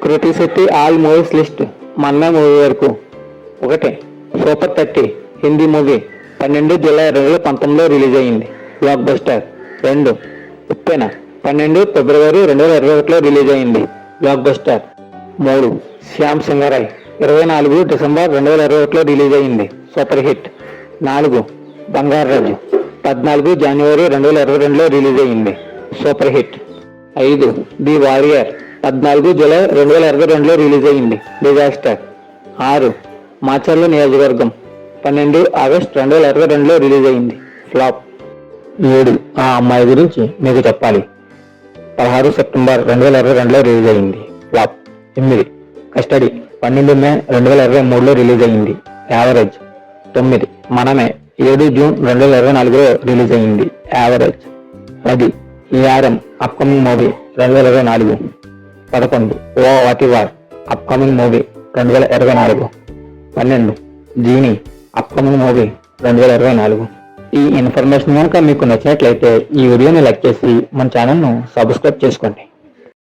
కృతి Shetty all movies list మన్నా movie వరకు. 1. Super 30 Hindi movie 12 July 2019లో రిలీజ్ అయింది, బ్లాక్ బస్టర్. 2. ఉప్పెన 12 ఫిబ్రవరి 2021లో రిలీజ్ అయింది, blockbuster. 3. Shyam Singha Roy 24 December 2021లో రిలీజ్ అయింది, సూపర్ హిట్. 4. బంగారాజు 14 జనవరి 2022లో రిలీజ్ అయింది, super hit. 5. The warrior 14 July 2022లో రిలీజ్ అయింది, డిజాస్టర్. 6. మాచర్ల నియోజకవర్గం 12 ఆగస్టు 2022లో రిలీజ్ అయింది, ఫ్లాప్. 7. ఆ అమ్మాయి గురించి మీకు చెప్పాలి 16 సెప్టెంబర్ 2022లో రిలీజ్ అయింది, ఫ్లాప్. 8. కస్టడీ 12 మే 2023లో రిలీజ్ అయింది, యావరేజ్. 9. మనమే 7 జూన్ 2024లో రిలీజ్ అయింది, యావరేజ్. 10. E R M upcoming movie 2024. 11. ఓ వాటివార్ upcoming movie 2024. 12. Genie upcoming movie 2024. ఈ ఇన్ఫర్మేషన్ కనుక మీకు నచ్చినట్లయితే ఈ వీడియోని లైక్ చేసి మన ఛానల్ను సబ్స్క్రైబ్ చేసుకోండి.